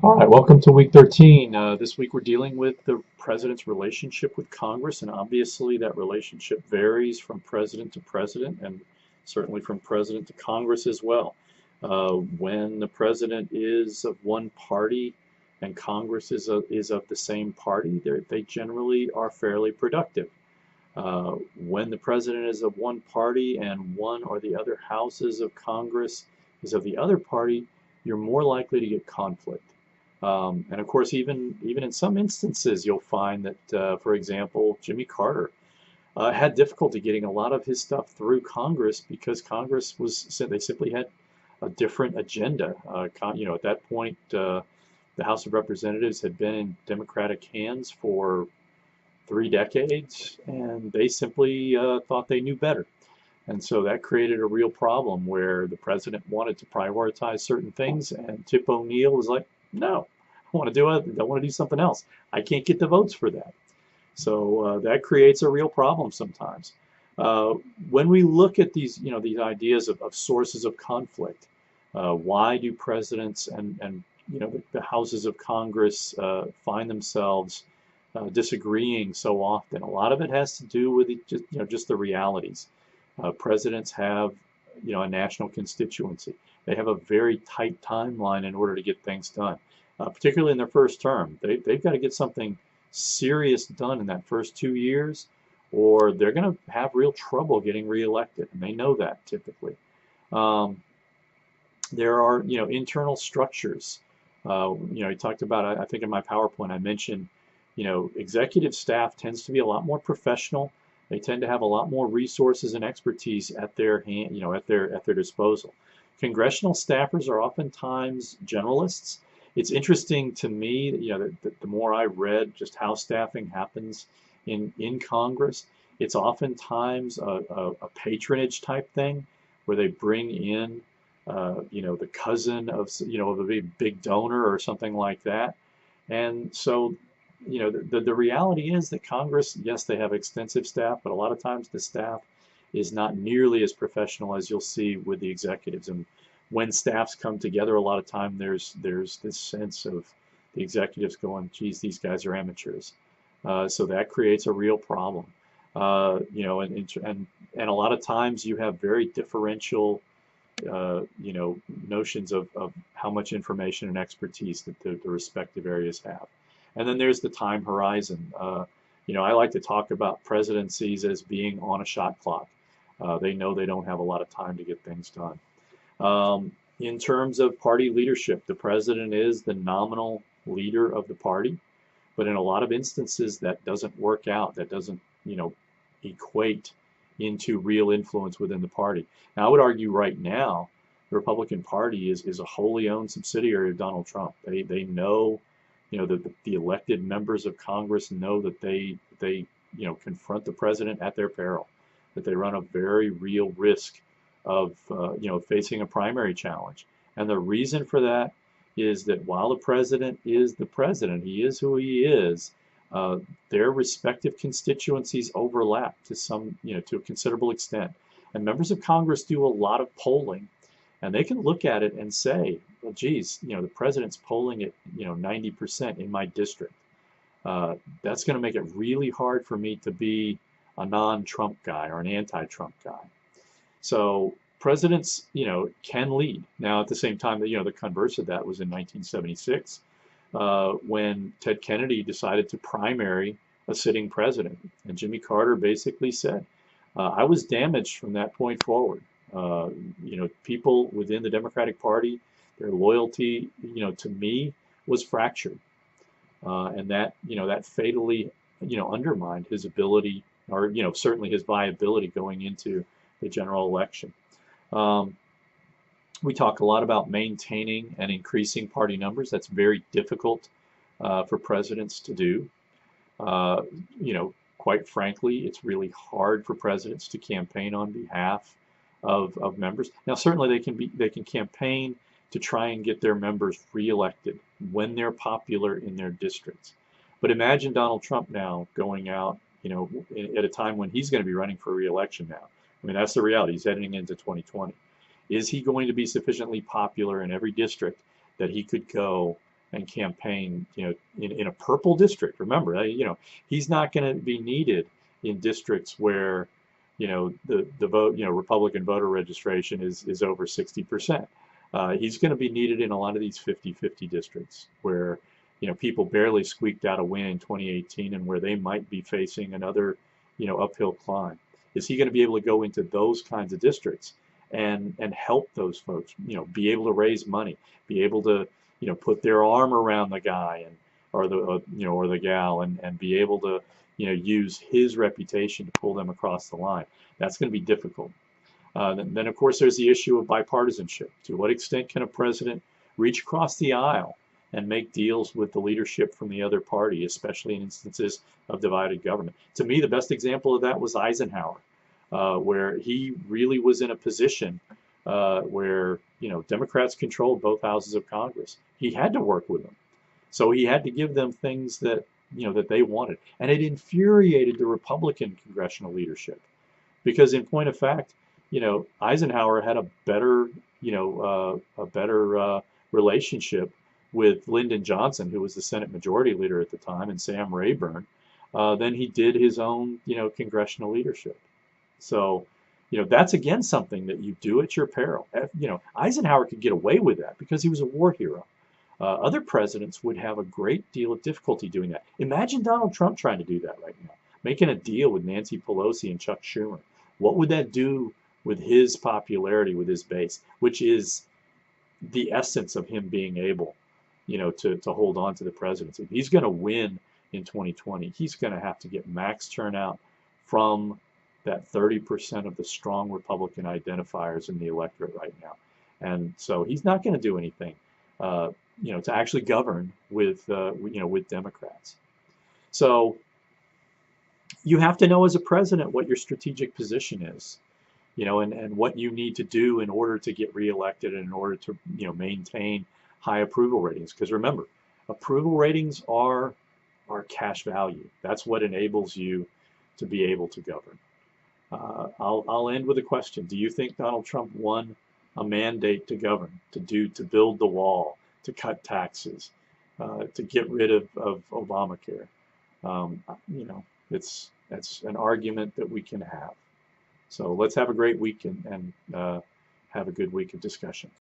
All right, welcome to week 13. This week we're dealing with the president's relationship with Congress, and obviously that relationship varies from president to president and certainly from president to Congress as well. When the president is of one party and Congress is of the same party, they generally are fairly productive. When the president is of one party and one or the other houses of Congress is of the other party, you're more likely to get conflict. And of course, even in some instances, you'll find that, for example, Jimmy Carter had difficulty getting a lot of his stuff through Congress because Congress they simply had a different agenda. At that point, the House of Representatives had been in Democratic hands for 3 decades, and they simply thought they knew better. And so that created a real problem where the president wanted to prioritize certain things, and Tip O'Neill was like, no, I want to do it. I want to do something else. I can't get the votes for that. So that creates a real problem sometimes. Uh, when we look at these ideas of sources of conflict, why do presidents and the houses of Congress find themselves disagreeing so often? A lot of it has to do with just the realities. Presidents have a national constituency. They have a very tight timeline in order to get things done, particularly in their first term. They've got to get something serious done in that first 2 years, or they're going to have real trouble getting reelected, and they know that typically. Um, there are internal structures. I talked about, I think in my PowerPoint I mentioned, executive staff tends to be a lot more professional. They tend to have a lot more resources and expertise at their hand, at their disposal. Congressional staffers are oftentimes generalists. It's interesting to me that the more I read just how staffing happens in Congress, it's oftentimes a patronage type thing where they bring in the cousin of a big donor or something like that. And so the reality is that Congress, yes, they have extensive staff, but a lot of times the staff is not nearly as professional as you'll see with the executives. And when staffs come together, a lot of time there's this sense of the executives going, geez, these guys are amateurs. So that creates a real problem. And a lot of times you have very differential notions of how much information and expertise that the respective areas have. And then there's the time horizon. I like to talk about presidencies as being on a shot clock. They know they don't have a lot of time to get things done. In terms of party leadership, the president is the nominal leader of the party, but in a lot of instances that doesn't work out. That doesn't, equate into real influence within the party. Now, I would argue right now, the Republican Party is a wholly owned subsidiary of Donald Trump. They know, the elected members of Congress know that they confront the president at their peril, that they run a very real risk of facing a primary challenge. And the reason for that is that while the president is the president, he is who he is. Uh, their respective constituencies overlap to a considerable extent. And members of Congress do a lot of polling, and they can look at it and say, well, geez, the president's polling at 90% in my district. That's going to make it really hard for me to be a non-Trump guy or an anti-Trump guy. So presidents, can lead. Now, at the same time, the converse of that was in 1976 when Ted Kennedy decided to primary a sitting president, and Jimmy Carter basically said, "I was damaged from that point forward. People within the Democratic Party, their loyalty, to me was fractured, and that fatally, undermined his ability, or certainly his viability going into the general election." We talk a lot about maintaining and increasing party numbers. That's very difficult for presidents to do. Uh, Quite frankly, it's really hard for presidents to campaign on behalf of members. Now, certainly they can campaign to try and get their members reelected when they're popular in their districts. But imagine Donald Trump now going out, at a time when he's going to be running for reelection now. I mean, that's the reality. He's heading into 2020. Is he going to be sufficiently popular in every district that he could go and campaign, in a purple district. Remember, he's not going to be needed in districts where, the vote, Republican voter registration is over 60%. He's going to be needed in a lot of these 50-50 districts where, people barely squeaked out a win in 2018 and where they might be facing another, uphill climb. Is he going to be able to go into those kinds of districts and help those folks, be able to raise money, be able to, put their arm around the guy or the gal and be able to, use his reputation to pull them across the line? That's going to be difficult. Then, of course, there's the issue of bipartisanship. To what extent can a president reach across the aisle and make deals with the leadership from the other party, especially in instances of divided government? To me, the best example of that was Eisenhower, where he really was in a position where, Democrats controlled both houses of Congress. He had to work with them. So he had to give them things that, that they wanted. And it infuriated the Republican congressional leadership because, in point of fact, Eisenhower had a better, relationship with Lyndon Johnson, who was the Senate Majority Leader at the time, and Sam Rayburn, than he did his own, congressional leadership. So, that's again something that you do at your peril. Eisenhower could get away with that because he was a war hero. Other presidents would have a great deal of difficulty doing that. Imagine Donald Trump trying to do that right now, making a deal with Nancy Pelosi and Chuck Schumer. What would that do with his popularity, with his base, which is the essence of him being able, to hold on to the presidency? If he's going to win in 2020, he's going to have to get max turnout from that 30% of the strong Republican identifiers in the electorate right now. And so he's not going to do anything, to actually govern with Democrats. So you have to know as a president what your strategic position is, and what you need to do in order to get reelected and in order to, maintain high approval ratings. Because remember, approval ratings are cash value. That's what enables you to be able to govern. I'll end with a question. Do you think Donald Trump won a mandate to govern, to build the wall, to cut taxes, to get rid of Obamacare? That's an argument that we can have. So let's have a great week and have a good week of discussion.